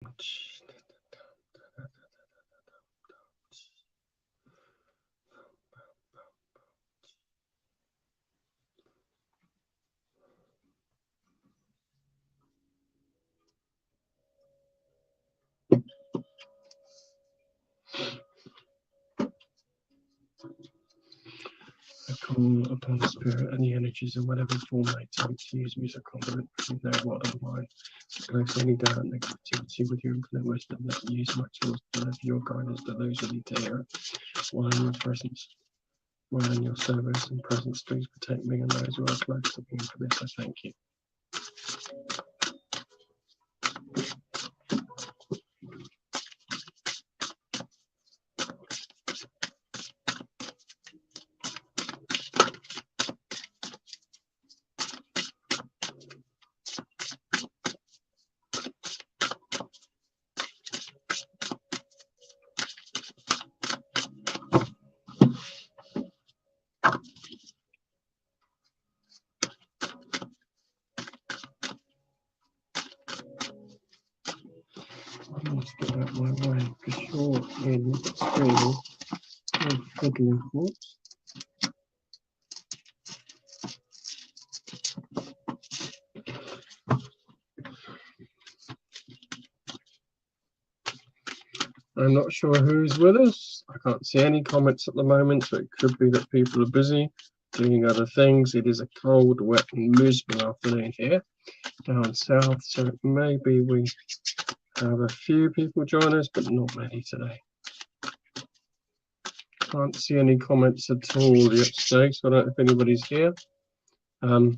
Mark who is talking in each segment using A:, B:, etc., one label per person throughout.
A: I call upon spirit and the energies in whatever form they take to use me as a conduit from their world and mine. Place any doubt and negativity with your infinite wisdom. Let me use my tools to deliver your guidance to those who need to hear it. While in your presence, while in your service and presence, please protect me and those who are close to me. For this, I thank you. Let's get out my way because you're in screen of fiddling thoughts. I'm not sure who's with us. I can't see any comments at the moment, so it could be that people are busy doing other things. It is a cold, wet and miserable afternoon here down south, so maybe we have a few people join us, but not many today. Can't see any comments at all yet today, so I don't know if anybody's here. I'm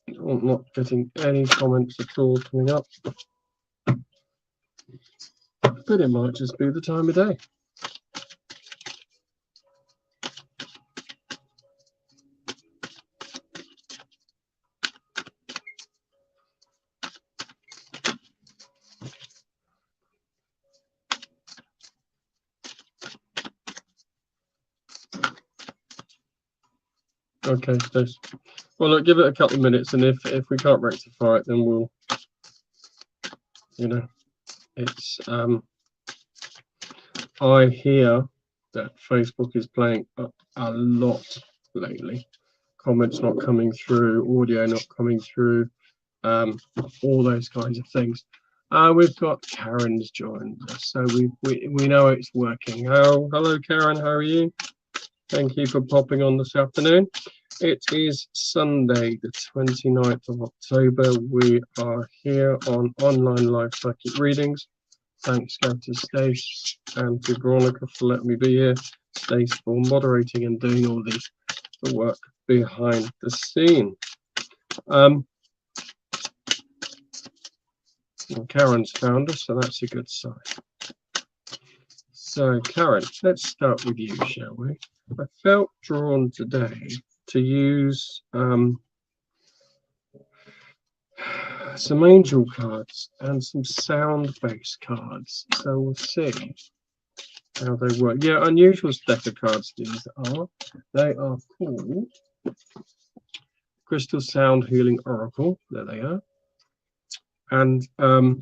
A: not getting any comments at all coming up, but it might just be the time of day. Okay, so well, look, give it a couple of minutes, and if we can't rectify it, then we'll, you know, it's I hear that Facebook is playing a lot lately. Comments not coming through, audio not coming through, all those kinds of things. We've got Karen's joined us, so we know it's working. Hello, Karen, how are you? Thank you for popping on this afternoon. It is Sunday, the 29th of October. We are here on online live psychic readings. Thanks go to Stace and to Veronica for letting me be here. Stace for moderating and doing all the work behind the scene. Karen's found us, so that's a good sign. So, Karen, let's start with you, shall we? I felt drawn today to use some angel cards and some sound-based cards. So we'll see how they work. Yeah, unusual deck of cards these are. They are called Crystal Sound Healing Oracle. There they are. And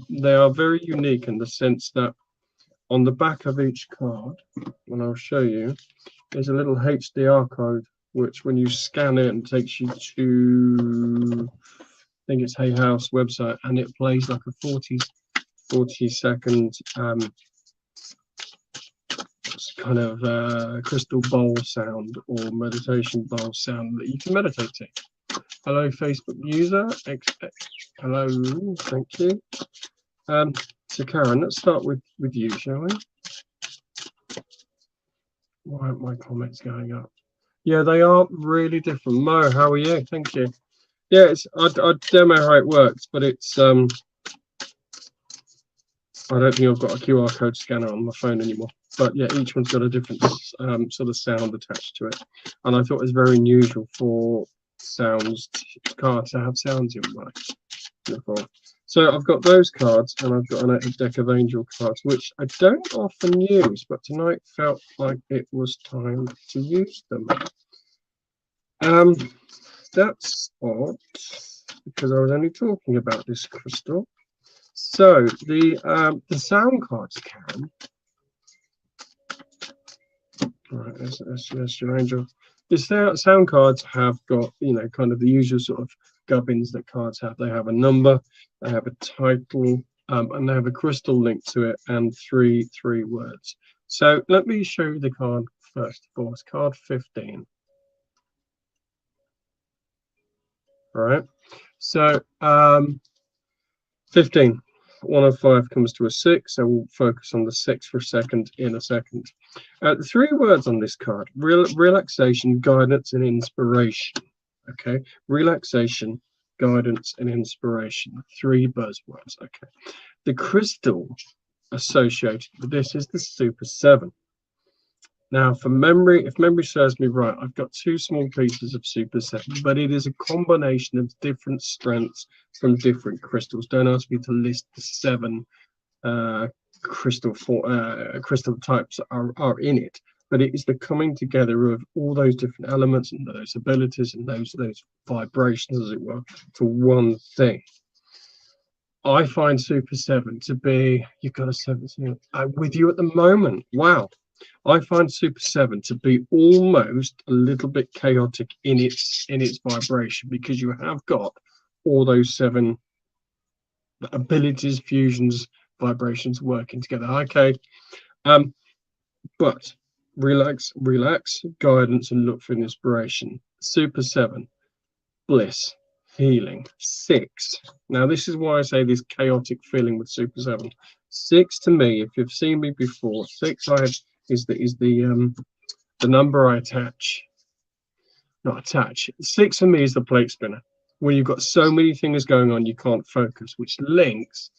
A: they are very unique in the sense that on the back of each card, and I'll show you, there's a little HDR code, which when you scan it, and takes you to, I think it's Hay House website, and it plays like a 40-second kind of crystal bowl sound or meditation bowl sound that you can meditate to. Hello, Facebook user. Hello, thank you. So Karen, let's start with you, shall we? Why aren't my comments going up? Yeah, they are really different. Mo, how are you? Thank you. Yeah, it's I'd demo how it works, but it's I don't think I've got a QR code scanner on my phone anymore. But yeah, each one's got a different sort of sound attached to it, and I thought it was very unusual for cards to have sounds in mind. So I've got those cards, and I've got a deck of angel cards, which I don't often use, but tonight felt like it was time to use them. That's odd. because I was only talking about this crystal. So the sound cards can. Right, that's your angel. The sound cards have got, you know, kind of the usual sort of gubbins that cards have. They have a number, they have a title, and they have a crystal linked to it, and three words. So let me show you the card first of all. It's card 15. All right. So 15. 1 of 5 comes to a 6, so we'll focus on the 6 for a second in a second. The 3 words on this card: relaxation, guidance, and inspiration. Okay, relaxation, guidance, and inspiration. 3 buzzwords. Okay, the crystal associated with this is the Super 7. Now, for memory, if memory serves me right, I've got 2 small pieces of Super 7, but it is a combination of different strengths from different crystals. Don't ask me to list the 7 crystal types are in it, but it is the coming together of all those different elements and those abilities and those vibrations, as it were, to one thing. I find Super 7 to be, you've got a 7 with you at the moment. Wow. I find Super 7 to be almost a little bit chaotic in its vibration, because you have got all those 7 abilities, fusions, vibrations working together. Okay, but relax, guidance, and look for inspiration. Super 7, bliss, healing. 6. Now this is why I say this chaotic feeling with Super 7. 6 to me, if you've seen me before, 6 is the number I attach. Not attach. 6 for me is the plate spinner. When you've got so many things going on, you can't focus, which links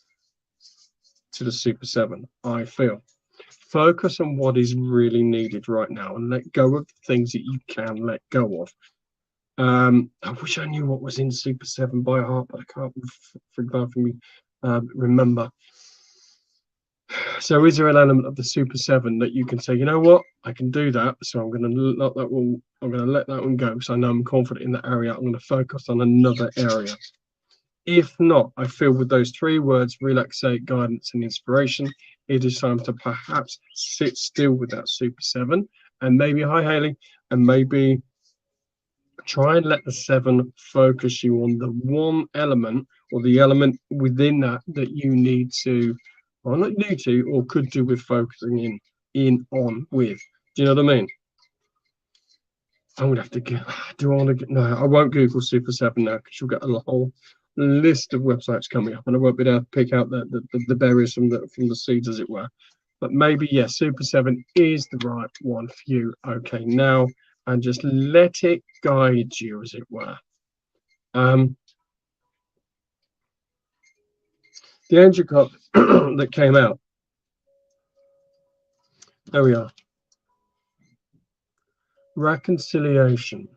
A: to the Super 7. I feel focus on what is really needed right now, and let go of the things that you can let go of. I wish I knew what was in Super 7 by heart, but I can't, for example, remember. So is there an element of the Super 7 that you can say, you know what, I can do that, so I'm going to let that one, let that one go, so I know I'm confident in that area. I'm going to focus on another area. If not, I feel with those 3 words, relaxate, guidance, and inspiration, it is time to perhaps sit still with that Super 7, and maybe, hi Haley, and maybe try and let the 7 focus you on the one element, or the element within that you need to, or not need to, or could do with focusing on with. Do you know what I mean? I'm gonna have to get. Do I want to get? No, I won't Google Super 7 now, because you'll get a whole list of websites coming up, and I won't be able to pick out the berries from the seeds, as it were. But maybe, yes, Super 7 is the right one for you. Okay, now, and just let it guide you, as it were. The angel card that came out. There we are. Reconciliation.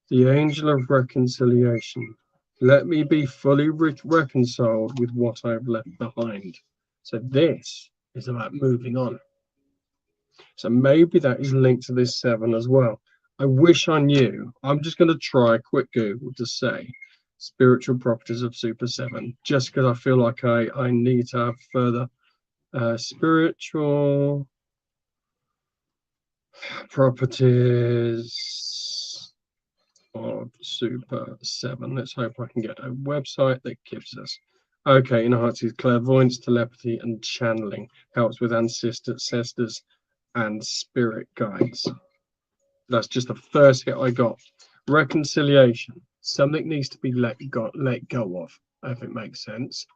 A: The angel of reconciliation. Let me be fully reconciled with what I've left behind. So this is about moving on. So maybe that is linked to this 7 as well. I wish I knew. I'm just going to try a quick Google to say spiritual properties of Super 7, just because I feel like I need to have further spiritual properties of Super 7. Let's hope I can get a website that gives us. Okay, in hearts is clairvoyance, telepathy, and channeling. Helps with ancestors and spirit guides. That's just the first hit I got. Reconciliation. Something needs to be let go of, if it makes sense.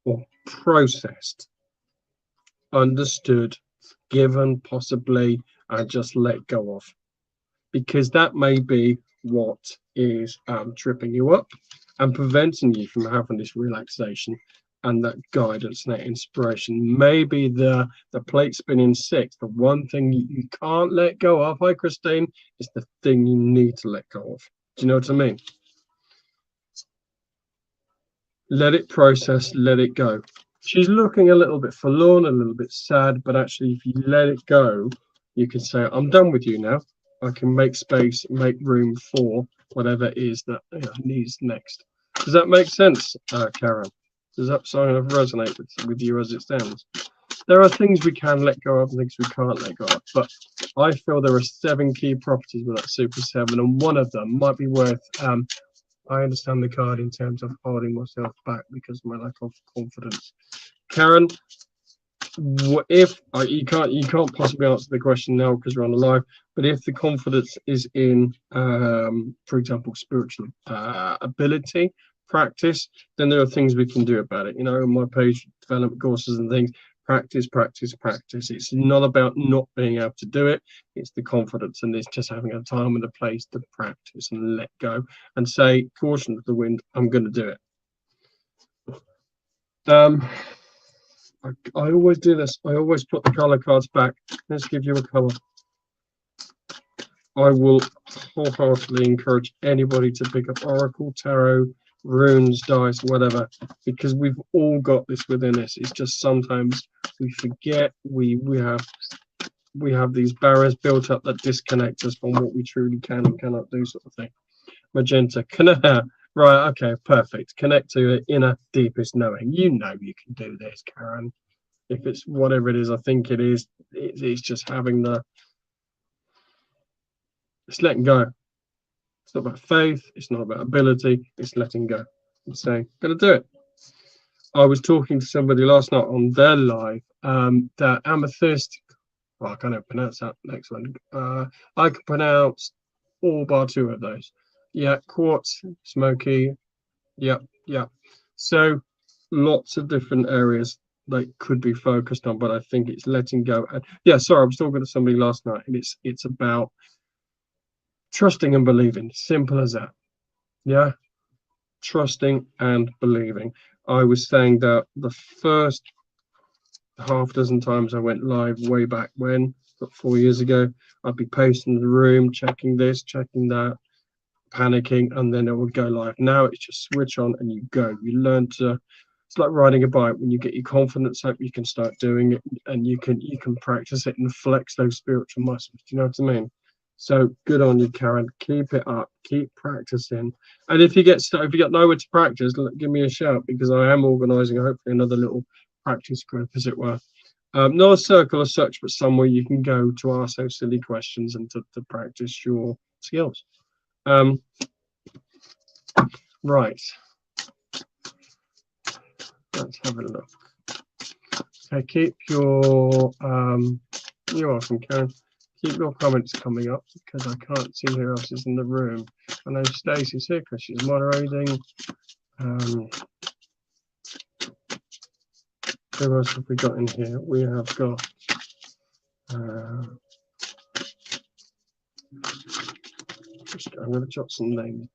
A: Or processed, understood, given, possibly, and just let go of. Because that may be what is tripping you up and preventing you from having this relaxation and that guidance and that inspiration. Maybe the plate spinning 6, the one thing you can't let go of, hi Christine, is the thing you need to let go of. Do you know what I mean? Let it process, let it go. She's looking a little bit forlorn, a little bit sad, but actually if you let it go, you can say, I'm done with you now. I can make space, make room for whatever it is that needs next. Does that make sense, Karen? Does that sort of resonate with you as it stands? There are things we can let go of and things we can't let go of, but I feel there are 7 key properties with that Super 7, and one of them might be worth. I understand the card in terms of holding myself back because of my lack of confidence. Karen, if you can't possibly answer the question now because we're on the live, but if the confidence is in, for example, spiritual ability, practice, then there are things we can do about it. On my page, development courses and things. Practice, practice, practice. It's not about not being able to do it. It's the confidence, and it's just having a time and a place to practice and let go and say, caution to the wind, I'm going to do it. I always do this. I always put the color cards back. Let's give you a color. I will wholeheartedly encourage anybody to pick up Oracle, Tarot, runes, dice, whatever, because we've all got this within us. It's just sometimes we forget. We have these barriers built up that disconnect us from what we truly can and cannot do, sort of thing. Magenta, right? Okay, perfect. Connect to your inner deepest knowing. You can do this, Karen. If it's whatever it is, I think it is. It's just having it's letting go. It's not about faith. It's not about ability. It's letting go. It's saying, gonna do it. I was talking to somebody last night on their live. That amethyst. Well, I can't even pronounce that next one. I can pronounce all bar 2 of those. Yeah, quartz, smoky. Yep. So lots of different areas that could be focused on, but I think it's letting go. And yeah, sorry, I was talking to somebody last night, and it's about trusting and believing. Simple as that. Yeah, trusting and believing. I was saying that the first half dozen times I went live way back when, about 4 years ago, I'd be pacing the room, checking this, checking that, panicking, and then it would go live. Now it's just switch on and you go. You learn to. It's like riding a bike. When you get your confidence up, you can start doing it, and you can practice it and flex those spiritual muscles. Do you know what I mean? So good on you, Karen. Keep it up. Keep practicing. And if you get stuck, if you got nowhere to practice, give me a shout, because I am organising hopefully another little practice group, as it were. Not a circle as such, but somewhere you can go to ask those silly questions and to practice your skills. Right. Let's have a look. Okay, keep your you're welcome, Karen. Keep your comments coming up, because I can't see who else is in the room. I know Stacey's here because she's moderating. Who else have we got in here? We have got I'm going to jot some names.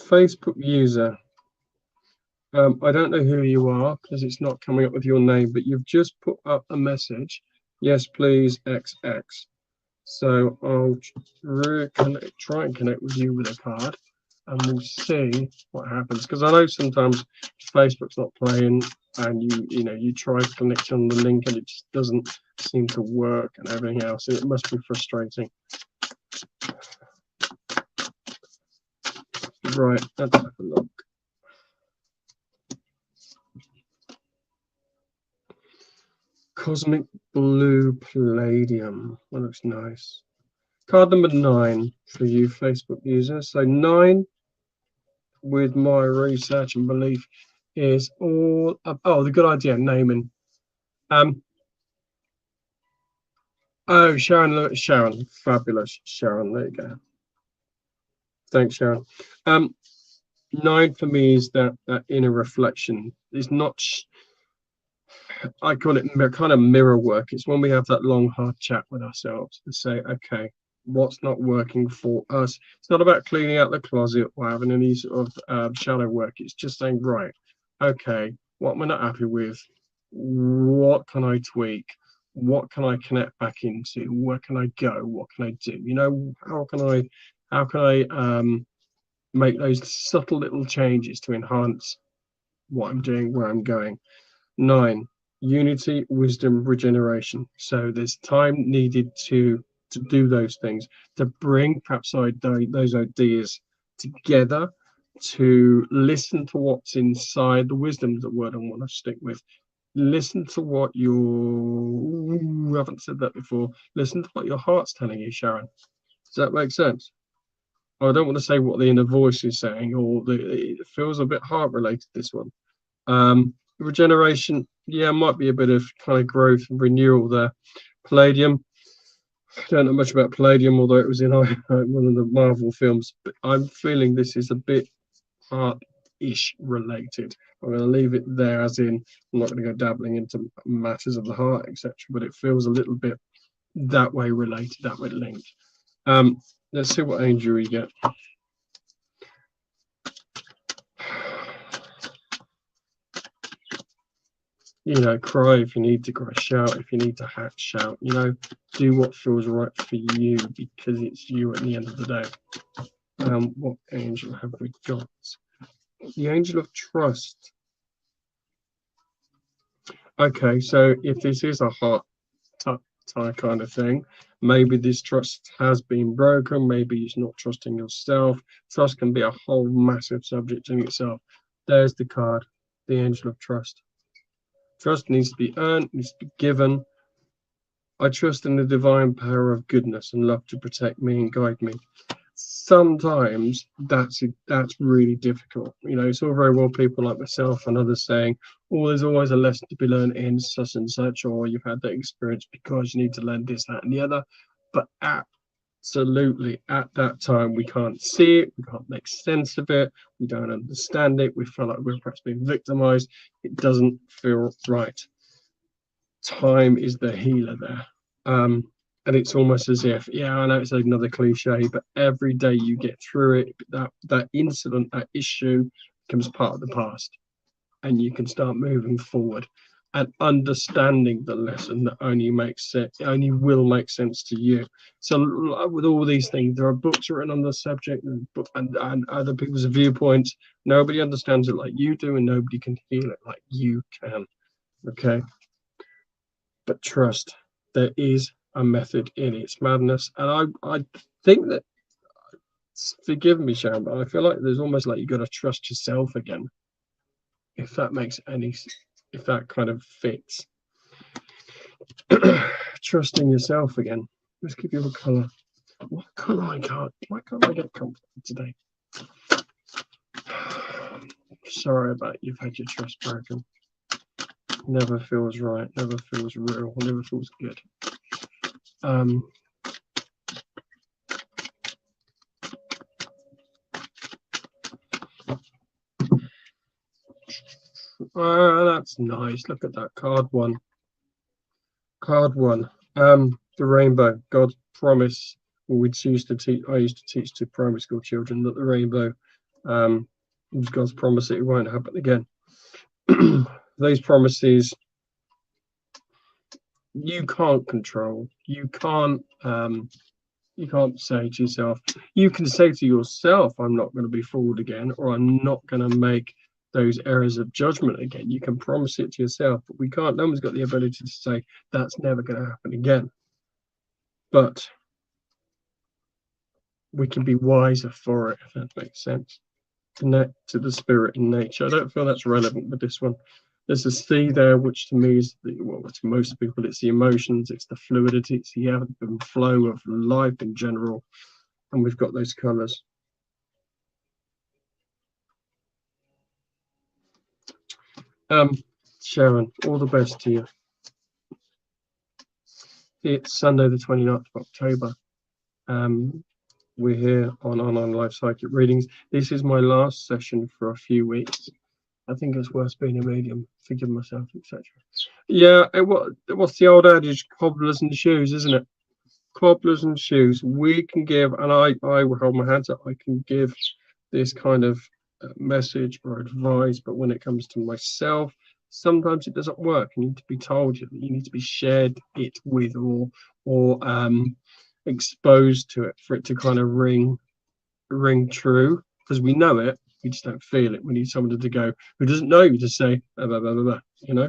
A: Facebook user. I don't know who you are because it's not coming up with your name, but you've just put up a message. Yes, please, XX. So I'll try and connect with you with a card, and we'll see what happens. Because I know sometimes Facebook's not playing, and you try to connect on the link and it just doesn't seem to work and everything else. It must be frustrating. Right, let's have a look. Cosmic Blue Palladium. That looks nice. Card number 9 for you Facebook users. So 9, with my research and belief, is all the good idea, naming. Oh, Sharon, fabulous, Sharon. There you go. Thanks, Sharon. 9 for me is that inner reflection. It's not. I call it kind of mirror work. It's when we have that long, hard chat with ourselves to say, okay, what's not working for us? It's not about cleaning out the closet or having any sort of shadow work. It's just saying, right, okay, what am I not happy with? What can I tweak? What can I connect back into? Where can I go? What can I do? How can I make those subtle little changes to enhance what I'm doing, where I'm going? 9, unity, wisdom, regeneration. So there's time needed to to do those things, to bring perhaps those ideas together, to listen to what's inside. The wisdom is the word I want to stick with. Listen to what I haven't said that before. Listen to what your heart's telling you, Sharon. Does that make sense? I don't want to say what the inner voice is saying, or it feels a bit heart related, this one. Regeneration, yeah, might be a bit of kind of growth and renewal there. Palladium, I don't know much about Palladium, although it was in one of the Marvel films, but I'm feeling this is a bit heart-ish related. I'm going to leave it there, as in, I'm not going to go dabbling into matters of the heart, etc., but it feels a little bit that way related, that way linked. Let's see what angel we get. You know, cry if you need to cry, shout if you need to shout, you know, do what feels right for you, because it's you at the end of the day. What angel have we got? The angel of trust. Okay, so if this is a heart type kind of thing, maybe this trust has been broken, maybe it's not trusting yourself. Trust can be a whole massive subject in itself. There's the card, the angel of trust. Trust needs to be earned, needs to be given. I trust in the divine power of goodness and love to protect me and guide me. Sometimes that's really difficult. You know, it's all very well people like myself and others saying, oh, there's always a lesson to be learned in such and such, or you've had that experience because you need to learn this, that, and the other. But absolutely, at that time, we can't see it, we can't make sense of it, we don't understand it, we feel like we're perhaps being victimized. It doesn't feel right. Time is the healer there. And it's almost as if, yeah, I know it's another cliche, but every day you get through it, that incident, that issue becomes part of the past, and you can start moving forward and understanding the lesson that only will make sense to you. So with all these things, there are books written on the subject and other people's viewpoints. Nobody understands it like you do, and nobody can heal it like you can. Okay, but trust, there is a method in its madness, and I think that, forgive me, Sharon, but I feel like there's almost like you got to trust yourself again, if that if that kind of fits. Trusting yourself again. Let's give you a colour. Why can't I get comfortable today? Sorry about you've had your trust broken. Never feels right, never feels real, never feels good. That's nice. Look at that card one. The rainbow. God's promise. I used to teach to primary school children that the rainbow was God's promise that it won't happen again. Those promises you can't control. You can't say to yourself. You can say to yourself, I'm not going to be fooled again, or I'm not going to make those errors of judgment again. You can promise it to yourself, but we can't. No one's got the ability to say that's never going to happen again. But we can be wiser for it, if that makes sense. Connect to the spirit in nature. I don't feel that's relevant with this one. There's a C there, which to me is to most people, it's the emotions, it's the fluidity, it's the ebb and flow of life in general. And we've got those colours. Sharon, all the best to you. It's Sunday the 29th of October. We're here on online live psychic readings. This is my last session for a few weeks. I think it's worth being a medium, forgive myself, etc. Yeah, what's the old adage? Cobblers and shoes, isn't it? Cobblers and shoes. We can give, and I will hold my hands up, I can give this kind of message or advice, but when it comes to myself, sometimes it doesn't work. You need to be told, you need to be shared it with, or exposed to it for it to kind of ring true, because we know it, we just don't feel it. We need someone to go who doesn't know you to say blah, blah, blah, blah, blah, you know.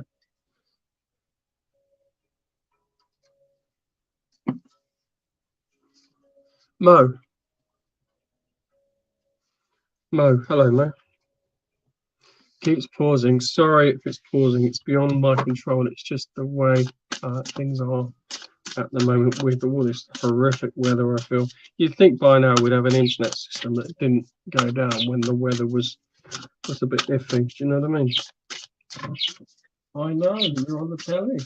A: Mo, hello, Mo. Keeps pausing. Sorry if it's pausing. It's beyond my control. It's just the way things are at the moment with all this horrific weather. I feel you'd think by now we'd have an internet system that didn't go down when the weather was a bit iffy. Do you know what I mean? I know you're on the telly.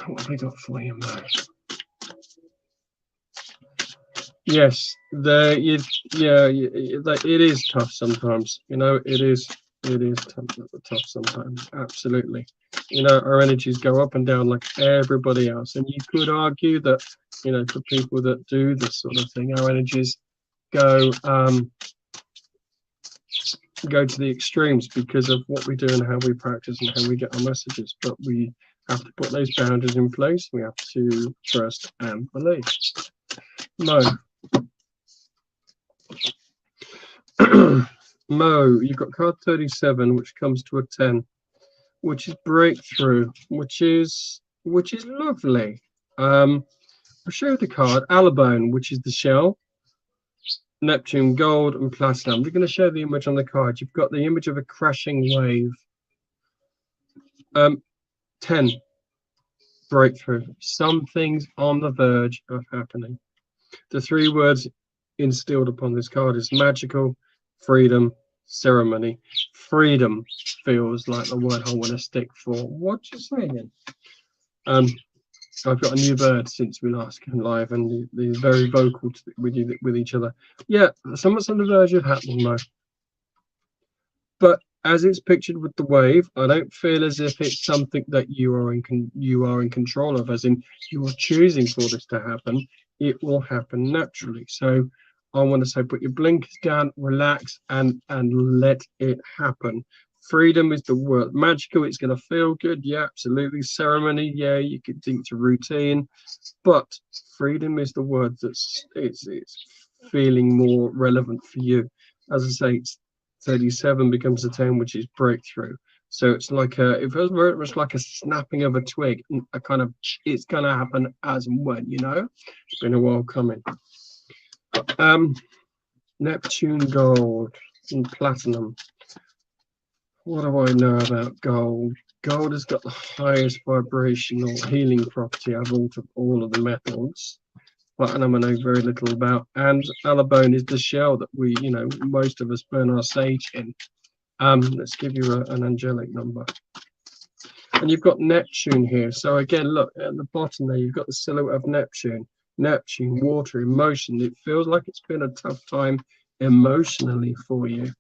A: What have I got for you, Mo? Yes, it is tough sometimes. You know, it is tough sometimes. Absolutely. You know, our energies go up and down like everybody else, and you could argue that, you know, for people that do this sort of thing, our energies go to the extremes because of what we do and how we practice and how we get our messages. But we have to put those boundaries in place. We have to trust and believe. No. Mo, you've got card 37, which comes to a 10, which is breakthrough, which is lovely. I'll show you the card, Alabone, which is the shell, Neptune, gold, and platinum. We're going to show the image on the card. You've got the image of a crashing wave. 10, breakthrough. Something's on the verge of happening. The three words instilled upon this card is magical, freedom, ceremony. Freedom feels like the word I want to stick for. What you saying? I've got a new bird since we last came live, and they're very vocal with each other. Yeah, somewhat's on the verge of happening, Mo. But as it's pictured with the wave, I don't feel as if it's something that you are in control of, as in you are choosing for this to happen. It will happen naturally. So I want to say, put your blinkers down, relax, and let it happen. Freedom is the word. Magical, it's going to feel good. Yeah, absolutely. Ceremony, yeah, you could think it's a routine. But freedom is the word that's it's feeling more relevant for you. As I say, it's 37 becomes a 10, which is breakthrough. So it's like it feels very much like a snapping of a twig, a kind of it's going to happen as and when, you know. It's been a while coming. Neptune, gold, and platinum. What do I know about gold? Gold has got the highest vibrational healing property of all of the metals. Platinum I know very little about, and Alabone is the shell that we, you know, most of us burn our sage in. Let's give you an angelic number. And you've got Neptune here. So again, look at the bottom there, you've got the silhouette of Neptune. Neptune, water, emotion. It feels like it's been a tough time emotionally for you.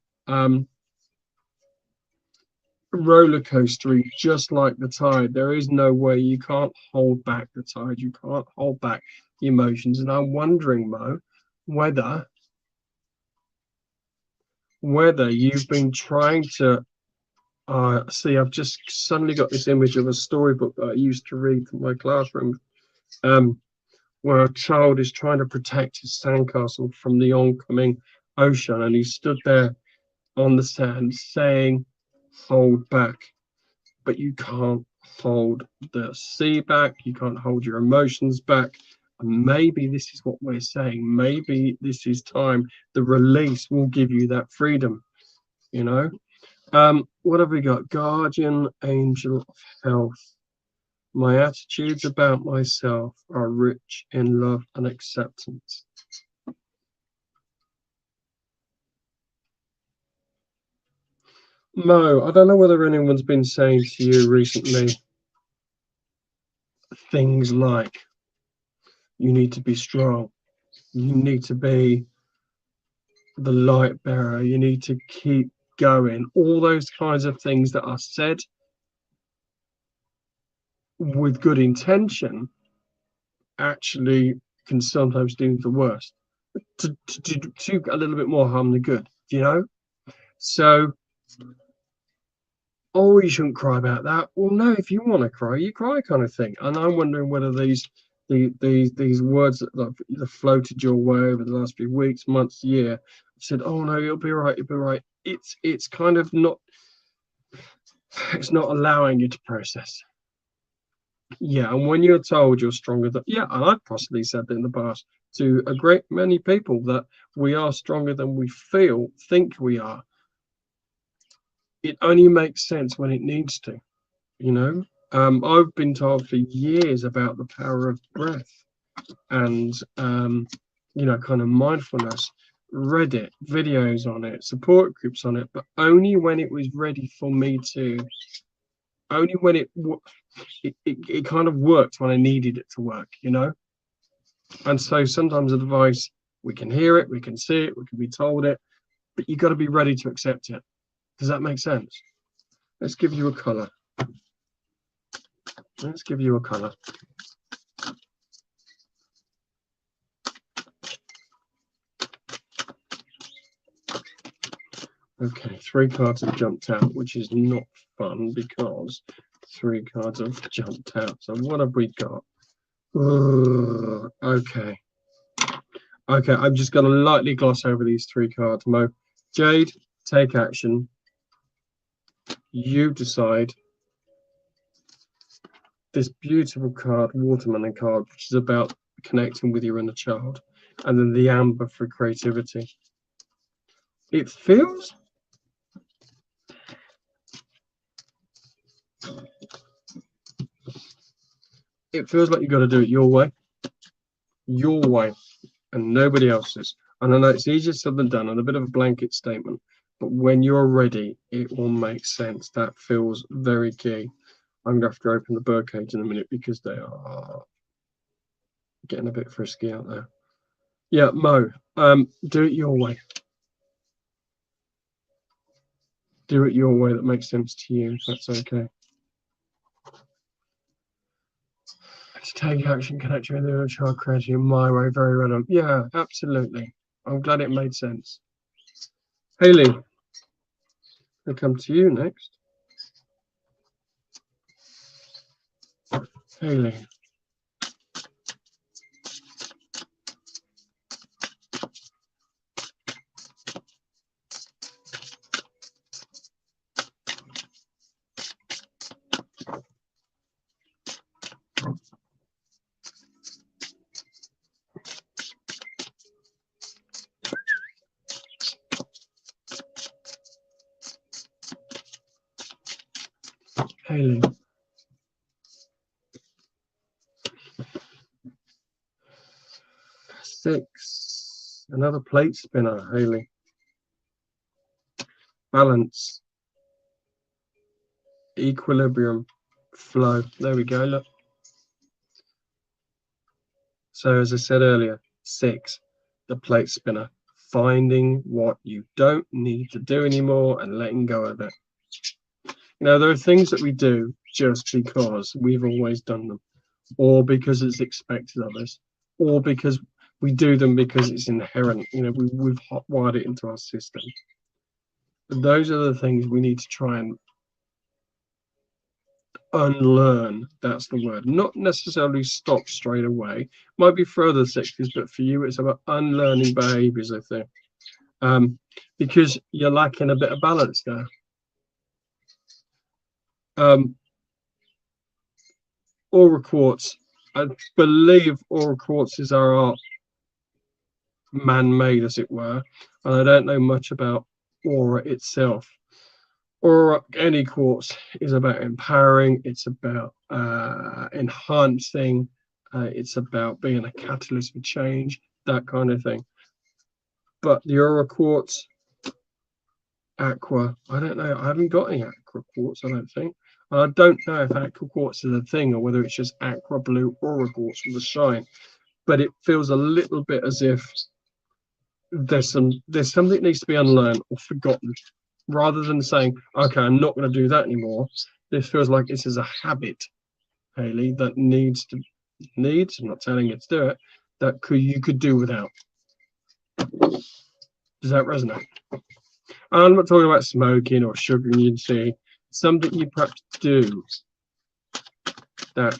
A: Roller coaster, just like the tide. There is no way, you can't hold back the tide. You can't hold back the emotions. And I'm wondering, Mo, whether you've been trying to see, I've just suddenly got this image of a storybook that I used to read in my classroom, where a child is trying to protect his sandcastle from the oncoming ocean, and he stood there on the sand saying, hold back. But you can't hold the sea back, you can't hold your emotions back. And maybe this is what we're saying. Maybe this is time. The release will give you that freedom, you know. What have we got? Guardian angel of health. My attitudes about myself are rich in love and acceptance. Mo, I don't know whether anyone's been saying to you recently things like, you need to be strong, you need to be the light bearer, you need to keep going. All those kinds of things that are said with good intention actually can sometimes do the worst, to a little bit more harm than good, you know. So, oh, you shouldn't cry about that. Well, no, if you want to cry, you cry, kind of thing. And I'm wondering whether these words that have floated your way over the last few weeks, months, year, have said, oh no, you'll be right, you'll be right. It's kind of not. It's not allowing you to process. Yeah, and when you're told you're stronger than, yeah, and I've possibly said that in the past to a great many people that we are stronger than we think we are. It only makes sense when it needs to, you know. I've been told for years about the power of breath and you know, kind of mindfulness, read it, videos on it, support groups on it, but only when it was ready for me to, only when it kind of worked when I needed it to work, you know. And so sometimes advice, we can hear it, we can see it, we can be told it, but you got to be ready to accept it. Does that make sense? Let's give you a color. Let's give you a color. Okay, 3 cards have jumped out, which is not fun because 3 cards have jumped out. So what have we got? Okay. Okay, I'm just going to lightly gloss over these 3 cards. Mo, Jade, take action. You decide. This beautiful card, Watermelon card, which is about connecting with your inner child. And then the Amber for creativity. It feels like you've got to do it your way, and nobody else's. And I know it's easier said than done and a bit of a blanket statement, but when you're ready, it will make sense. That feels very key. I'm going to have to open the birdcage in a minute because they are getting a bit frisky out there. Yeah, Mo, do it your way. Do it your way that makes sense to you, if that's okay. To take action, connect with your child, creating my way, very relevant. Yeah, absolutely. I'm glad it made sense. Haley, I'll come to you next. Haley. Haley. Six. Another plate spinner, Haley. Balance. Equilibrium. Flow. There we go, look. So as I said earlier, 6. The plate spinner. Finding what you don't need to do anymore and letting go of it. You know, there are things that we do just because we've always done them, or because it's expected of us, or because we do them because it's inherent. You know, we've hotwired it into our system. But those are the things we need to try and unlearn. That's the word. Not necessarily stop straight away. Might be further 60s, but for you, it's about unlearning behaviors, I think, because you're lacking a bit of balance there. Aura quartz. I believe aura quartzes are man-made, as it were, and I don't know much about aura itself. Aura, any quartz, is about empowering. It's about enhancing. It's about being a catalyst for change, that kind of thing. But the aura quartz, aqua, I don't know. I haven't got any aqua quartz, I don't think. I don't know if aqua quartz is a thing or whether it's just aqua blue aura quartz with a shine. But it feels a little bit as if there's something that needs to be unlearned or forgotten. Rather than saying, okay, I'm not going to do that anymore. This feels like this is a habit, Haley, that I'm not telling you to do it, that you could do without. Does that resonate? I'm not talking about smoking or sugaring, you see. Something you perhaps do that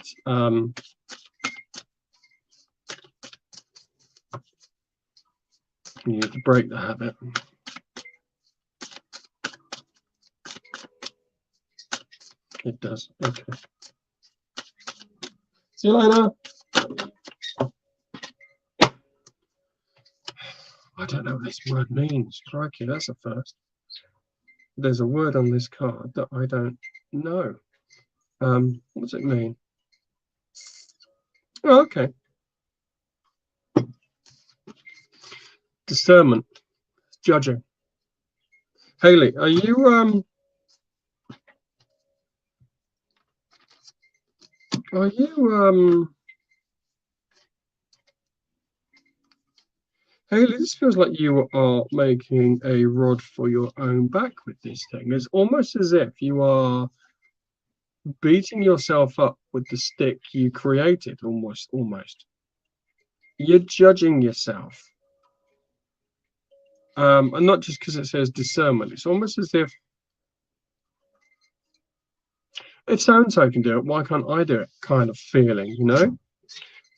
A: you need to break the habit. It does. Okay. See you later. I don't know what this word means. Crikey, that's a first. There's a word on this card that I don't know. What does it mean? Oh, okay. Discernment. Judging. Haley, are you Haley, this feels like you are making a rod for your own back with this thing. It's almost as if you are beating yourself up with the stick you created, almost. You're judging yourself. And not just because it says discernment. It's almost as if so-and-so can do it, why can't I do it? Kind of feeling, you know?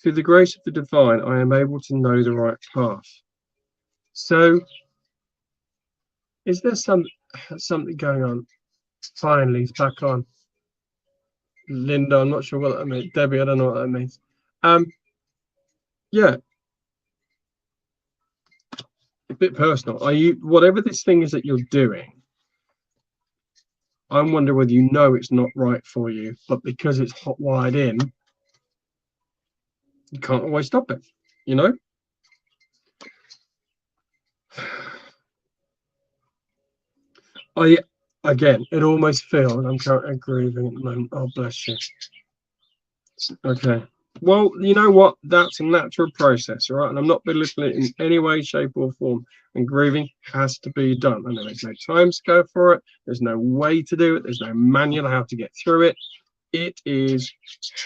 A: Through the grace of the divine, I am able to know the right path. So, is there something going on? Finally, it's back on. Linda, I'm not sure what that means. Debbie, I don't know what that means. Yeah. A bit personal. Are you, whatever this thing is that you're doing, I'm wondering whether you know it's not right for you, but because it's hot wired in, you can't always stop it, you know? Again, it almost feels, I'm currently grieving at the moment. Oh, bless you. Okay. Well, you know what? That's a natural process, all right? And I'm not belittling it in any way, shape, or form. And grieving has to be done. And there's no time scale for it. There's no way to do it. There's no manual how to get through it. It is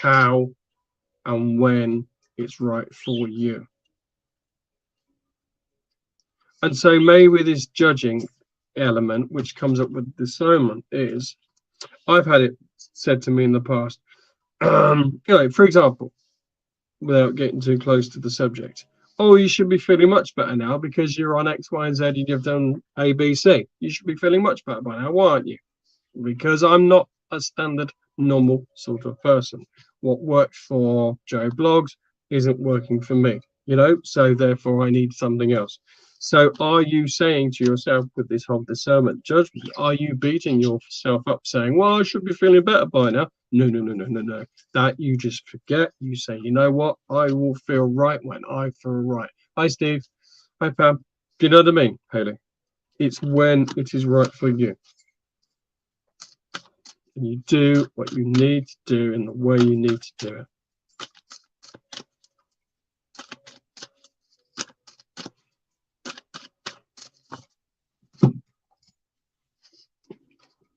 A: how and when it's right for you. And so maybe this judging element, which comes up with discernment, is I've had it said to me in the past. You know, for example, without getting too close to the subject, oh, you should be feeling much better now because you're on X, Y, and Z and you've done A, B, C. You should be feeling much better by now, why aren't you? Because I'm not a standard, normal sort of person. What worked for Joe Blogs isn't working for me, you know, so therefore I need something else. So are you saying to yourself with this whole discernment judgment, are you beating yourself up saying, well, I should be feeling better by now? No. That you just forget. You say, you know what? I will feel right when I feel right. Hi, Steve. Hi, Pam. Do you know what I mean, Haley? It's when it is right for you. And you do what you need to do in the way you need to do it.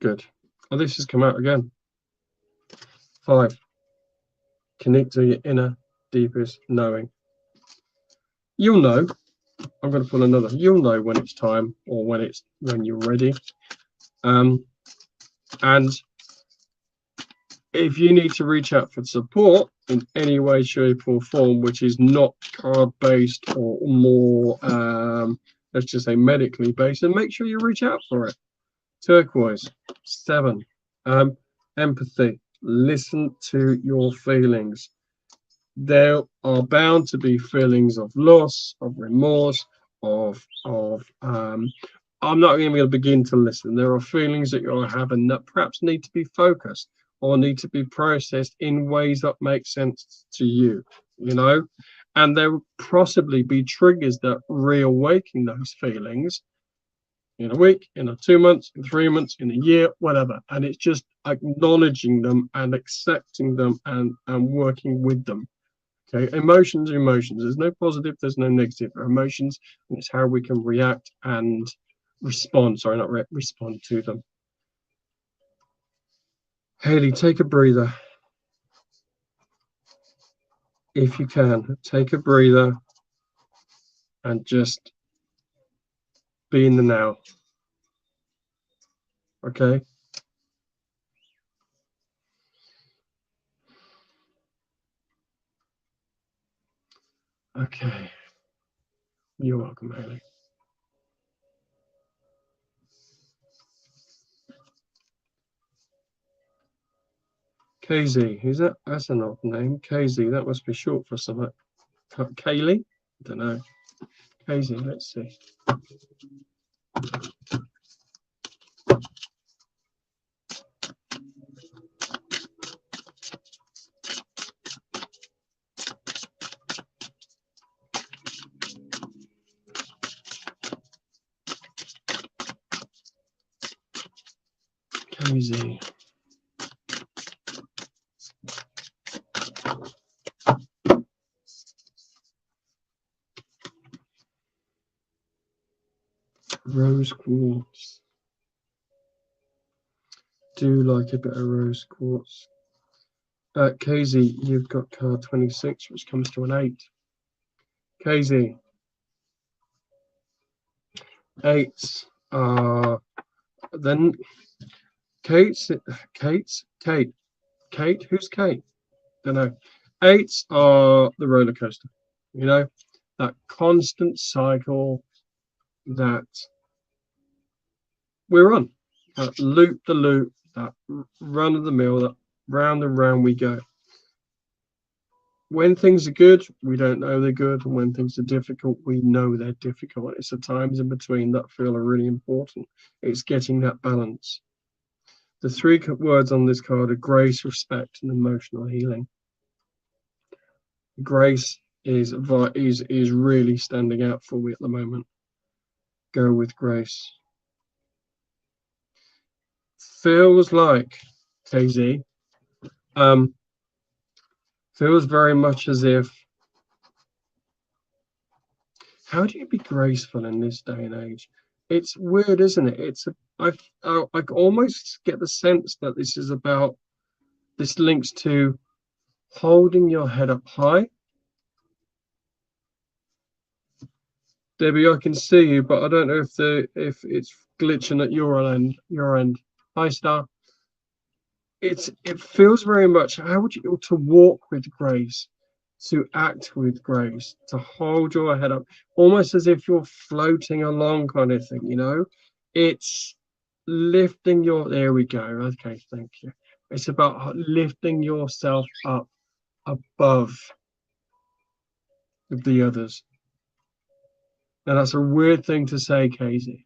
A: Good. Oh, this has come out again. 5. Connect to your inner, deepest knowing. You'll know. I'm going to pull another. You'll know when it's time or when you're ready. And if you need to reach out for support in any way, shape, or form, which is not card-based or more, let's just say medically based, then make sure you reach out for it. Turquoise. 7. Empathy. Listen to your feelings. There are bound to be feelings of loss, of remorse, I'm not even going to begin to listen. There are feelings that you're having that perhaps need to be focused or need to be processed in ways that make sense to you, you know? And there will possibly be triggers that reawaken those feelings in a week, in 2 months, in 3 months, in a year, whatever. And it's just acknowledging them and accepting them and working with them. Okay, emotions are emotions. There's no positive, there's no negative. They're emotions, and it's how we can react and respond. Sorry, not respond to them. Haley, take a breather. If you can, take a breather and just be in the now. Okay? Okay. You're welcome, Haley. KZ, who's that? That's an odd name. KZ, that must be short for something. Kaylee? I don't know. KZ, let's see. KZ. Rose quartz. Do like a bit of rose quartz. KZ, you've got card 26, which comes to an 8. KZ. 8s are then Kate. Who's Kate? Don't know. 8s are the roller coaster. You know, that constant cycle that we're on. That loop the loop, that run of the mill, that round and round we go. When things are good, we don't know they're good. And when things are difficult, we know they're difficult. It's the times in between that feel are really important. It's getting that balance. The 3 words on this card are grace, respect, and emotional healing. Grace is really standing out for me at the moment. Go with grace. Feels like, KZ, feels very much as if, how do you be graceful in this day and age? It's weird, isn't it? I almost get the sense that this links to holding your head up high. Debbie, I can see you, but I don't know if it's glitching at your end. Hi, Star. It feels very much, how would you to walk with grace, to act with grace, to hold your head up, almost as if you're floating along kind of thing, you know? It's lifting there we go. Okay, thank you. It's about lifting yourself up above the others. Now that's a weird thing to say, Casey.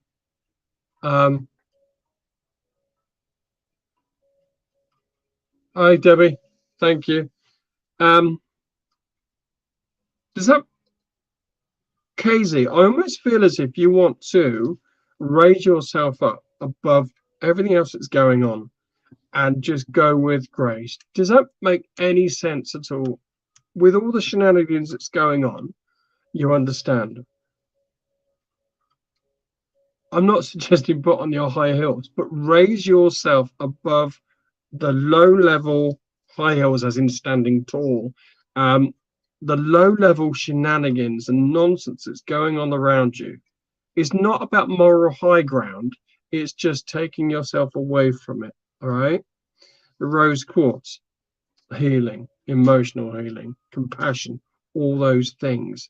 A: Hi, Debbie. Thank you. Does that, Casey? I almost feel as if you want to raise yourself up above everything else that's going on and just go with grace. Does that make any sense at all? With all the shenanigans that's going on, you understand. I'm not suggesting put on your high heels, but raise yourself above the low level high heels, as in standing tall, the low level shenanigans and nonsense that's going on around you is not about moral high ground. It's just taking yourself away from it. All right. The rose quartz, healing, emotional healing, compassion, all those things.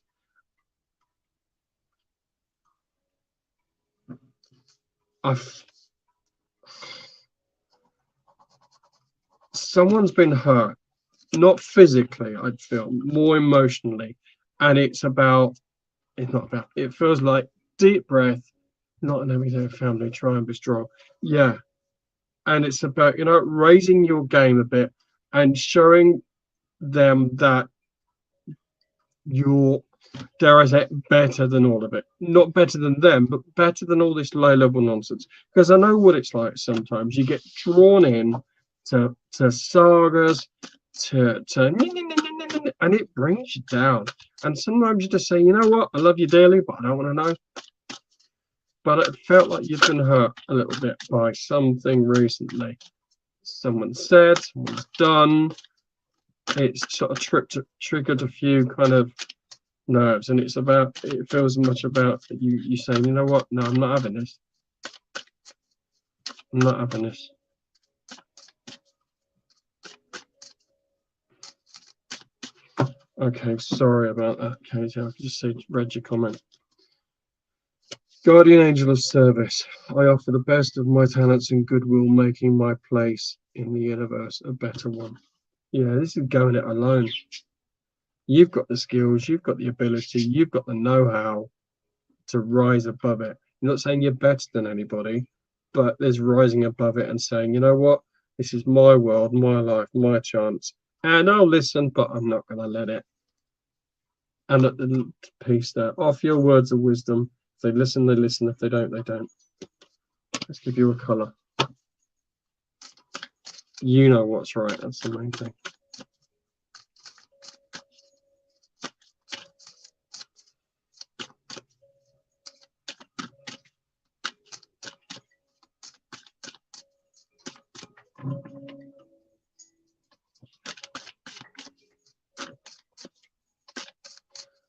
A: Someone's been hurt, not physically, I'd feel, more emotionally. And it feels like deep breath, not an everyday family, try and be strong. Yeah. And it's about, raising your game a bit and showing them that you're, dare I say, better than all of it. Not better than them, but better than all this low-level nonsense. Because I know what it's like sometimes. You get drawn in to sagas, and it brings you down. And sometimes you just say, you know what, I love you dearly, but I don't want to know. But it felt like you've been hurt a little bit by something recently. Someone said, someone's done. It's sort of triggered a few kind of nerves, and it feels much about you saying, you know what, no, I'm not having this. I'm not having this. Okay, sorry about that, Katie. I just read your comment. Guardian angel of service. I offer the best of my talents and goodwill, making my place in the universe a better one. Yeah, this is going it alone. You've got the skills, you've got the ability, you've got the know-how to rise above it. You're not saying you're better than anybody, but there's rising above it and saying, you know what, this is my world, my life, my chance, and I'll listen, but I'm not going to let it. And at the piece there, off your words of wisdom. If they listen, they listen. If they don't, they don't. Let's give you a colour. You know what's right. That's the main thing.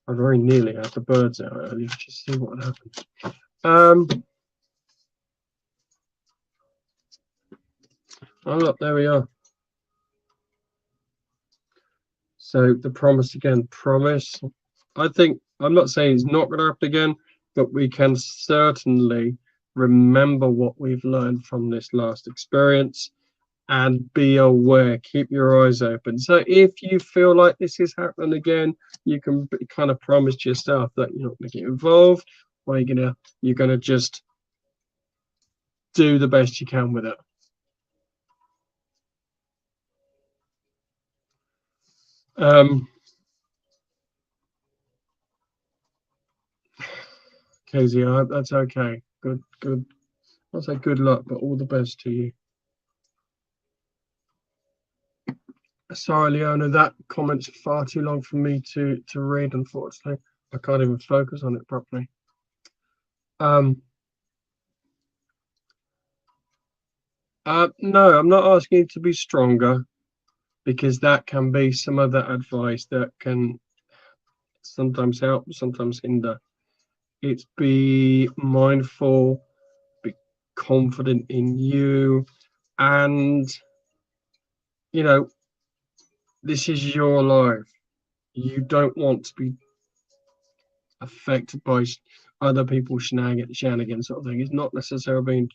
A: I very nearly had the birds out earlier just to see what happened. Oh look, there we are. So the promise again, promise. I think I'm not saying it's not going to happen again, but we can certainly remember what we've learned from this last experience and be aware. Keep your eyes open. So if you feel like this is happening again, you can kind of promise to yourself that you're not going to get involved, or you're gonna just do the best you can with it. KZR, that's okay. Good. I'll say good luck, but all the best to you. Sorry, Leona, that comment's far too long for me to read, unfortunately. I can't even focus on it properly. No, I'm not asking you to be stronger, because that can be some other advice that can sometimes help, sometimes hinder. It's be mindful, be confident in you, and this is your life. You don't want to be affected by other people's shenanigans sort of thing. It's not necessarily being,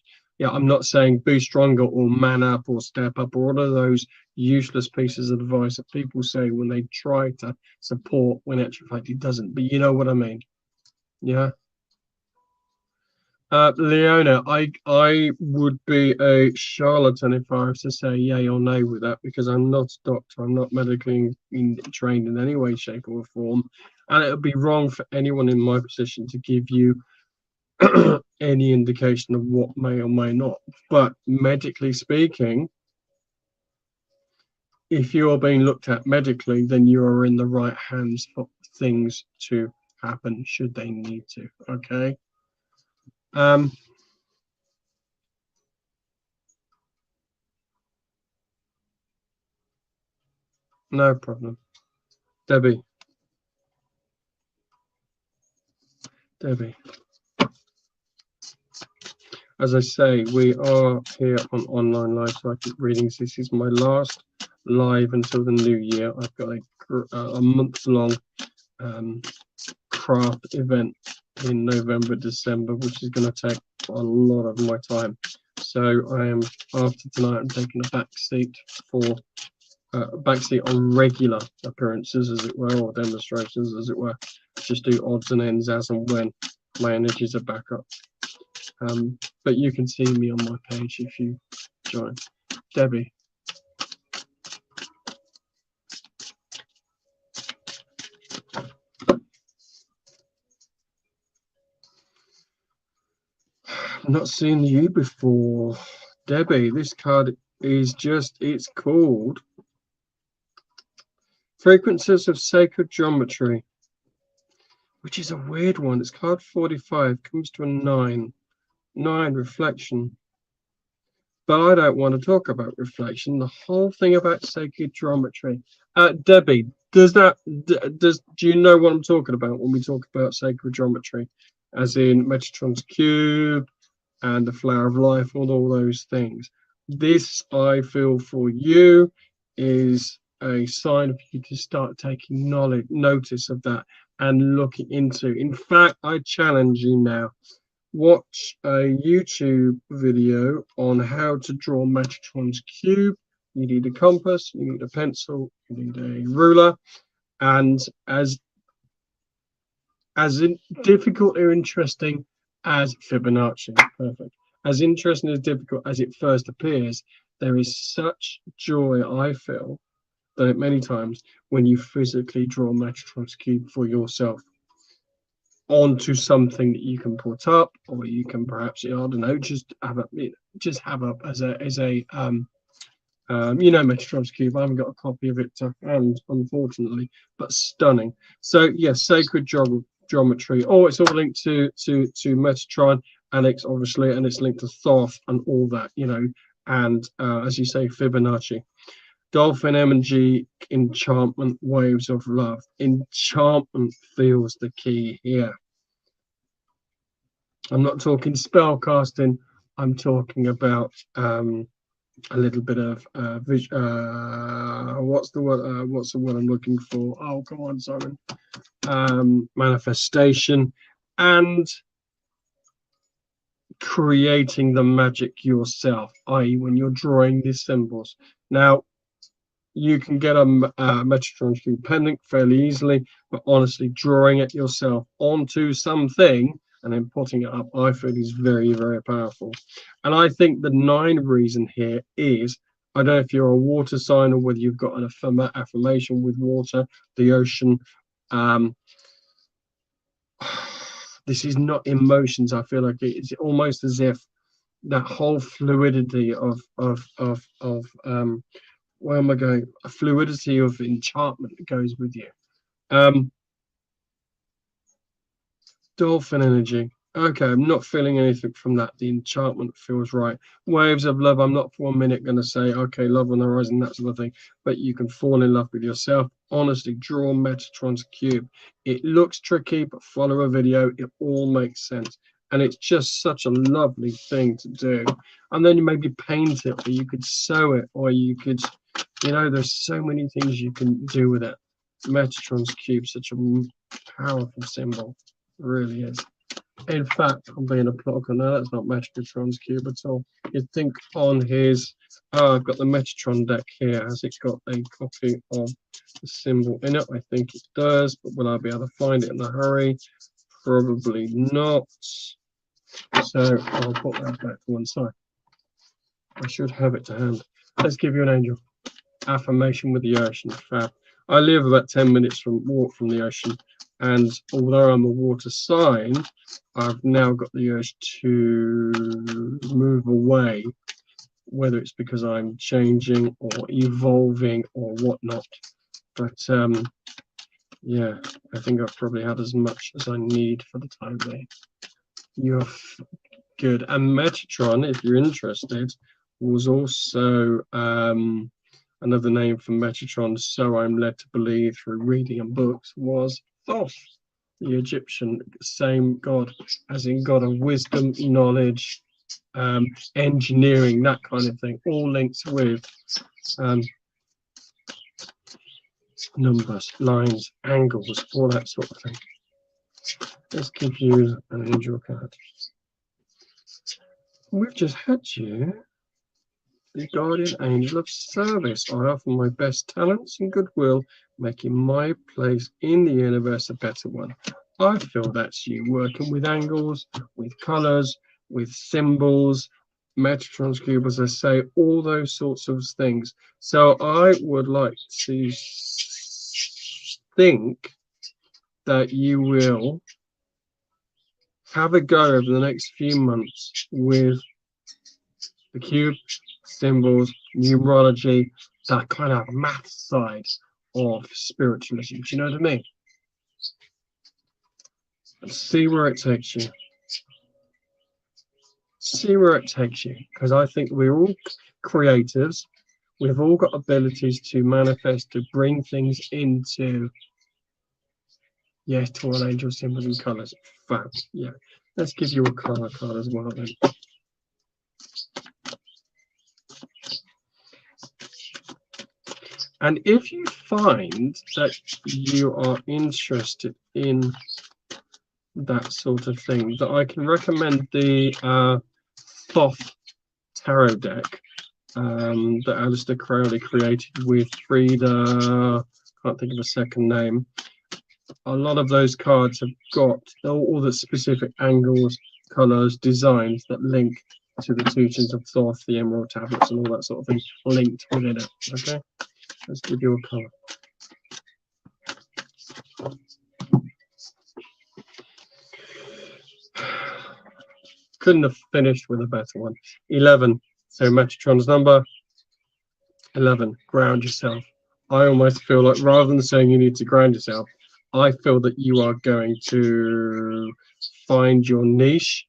A: I'm not saying be stronger or man up or step up or all of those useless pieces of advice that people say when they try to support, when actually fact it doesn't. But you know what I mean? Yeah. Leona, I would be a charlatan if I was to say yay or nay with that, because I'm not a doctor. I'm not medically trained in any way, shape, or form, and it would be wrong for anyone in my position to give you any indication of what may or may not. But medically speaking, if you are being looked at medically, then you are in the right hands for things to happen should they need to. Okay. No problem. Debbie. As I say, we are here on online live psychic readings. This is my last live until the new year. I've got a month-long craft event in November, December, which is going to take a lot of my time. So I am, after tonight, I'm taking a backseat on regular appearances, as it were, or demonstrations, as it were. Just do odds and ends as and when my energies are back up. But you can see me on my page if you join. Debbie. I've not seen you before. Debbie, this card is it's called Frequencies of Sacred Geometry, which is a weird one. It's card 45, comes to a 9. 9, reflection. But I don't want to talk about reflection. The whole thing about sacred geometry. Debbie, do you know what I'm talking about when we talk about sacred geometry? As in Metatron's cube and the flower of life, all those things. This, I feel, for you is a sign for you to start taking notice of that and looking into. In fact, I challenge you now. watch a YouTube video on how to draw Metatron's cube. You need a compass, you need a pencil, you need a ruler, and as difficult or interesting as Fibonacci, perfect. As interesting as difficult as it first appears, there is such joy I feel that many times when you physically draw Metatron's cube for yourself onto something that you can put up, or you can perhaps, I don't know, just have up as a Metatron's cube. I haven't got a copy of it to hand, unfortunately, but stunning. So yes, sacred geometry. Oh, it's all linked to Metatron, and it's obviously, and it's linked to Thoth and all that, and as you say, Fibonacci. Dolphin M&G, enchantment, waves of love. Enchantment feels the key here. I'm not talking spell casting. I'm talking about a little bit of what's the word? What's the word I'm looking for? Oh, come on, Simon. Manifestation and creating the magic yourself, i.e., when you're drawing these symbols. Now, you can get a Metatron cube pendant fairly easily, but honestly, drawing it yourself onto something and then putting it up, I feel is very, very powerful. And I think the 9 reason here is, I don't know if you're a water sign or whether you've got an affirmation with water, the ocean. This is not emotions. I feel like it's almost as if that whole fluidity of where am I going? A fluidity of enchantment that goes with you. Dolphin energy. Okay, I'm not feeling anything from that. The enchantment feels right. Waves of love. I'm not for 1 minute going to say, okay, love on the horizon, that sort of thing. But you can fall in love with yourself. Honestly, draw Metatron's cube. It looks tricky, but follow a video. It all makes sense. And it's just such a lovely thing to do. And then you maybe paint it, or you could sew it, or you could, there's so many things you can do with it. Metatron's cube, such a powerful symbol. It really is. In fact, I'm being a plugger now. That's not Metatron's cube at all. You'd think on his, I've got the Metatron deck here. Has it got a copy of the symbol in it? I think it does, but will I be able to find it in a hurry? Probably not. So I'll put that back to one side. I should have it to hand. Let's give you an angel. Affirmation with the ocean. Fab. I live about 10 minutes walk from the ocean, and although I'm a water sign, I've now got the urge to move away, whether it's because I'm changing or evolving or whatnot. But yeah, I think I've probably had as much as I need for the time being. You're good. And Metatron, if you're interested, was also another name for Metatron, so I'm led to believe through reading and books, was Thoth, the Egyptian, same god, as in god of wisdom, knowledge, engineering, that kind of thing, all linked with numbers, lines, angles, all that sort of thing. Let's give you an angel card. We've just had you the guardian angel of service. I offer my best talents and goodwill, making my place in the universe a better one. I feel that's you working with angles, with colors, with symbols, Metatron's cube, as I say, all those sorts of things. So I would like to think that you will have a go over the next few months with the cube, symbols, numerology, that kind of math side of spiritualism. Do you know what I mean? And see where it takes you. See where it takes you. Because I think we're all creatives. We've all got abilities to manifest, to bring things into, yes, to all angel symbols and colours. Fab. Yeah. Let's give you a colour card as well then. And if you find that you are interested in that sort of thing. That I can recommend the Thoth tarot deck that Alistair Crowley created with Frida, can't think of a second name. A lot of those cards have got all the specific angles, colours, designs that link to the teachings of Thoth, the Emerald Tablets, and all that sort of thing linked within it. Okay, let's give you a colour. Couldn't have finished with a better one. 11. So Metatron's number 11. Ground yourself. I almost feel like rather than saying you need to ground yourself, I feel that you are going to find your niche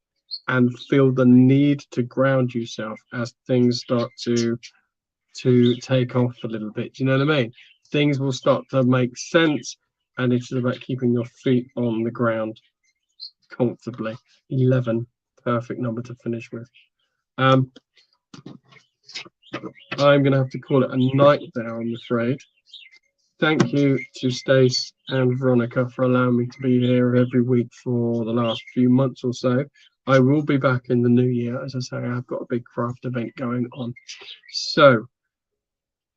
A: and feel the need to ground yourself as things start to take off a little bit. Do you know what I mean? Things will start to make sense, and it's about keeping your feet on the ground comfortably. 11. Perfect number to finish with. I'm going to have to call it a night there, I'm afraid. Thank you to Stace and Veronica for allowing me to be here every week for the last few months or so. I will be back in the new year. As I say, I've got a big craft event going on. So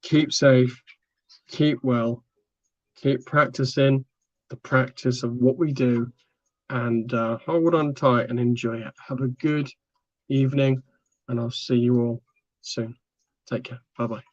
A: keep safe, keep well, keep practicing the practice of what we do, and hold on tight and enjoy it. Have a good evening, and I'll see you all soon. Take care. Bye-bye.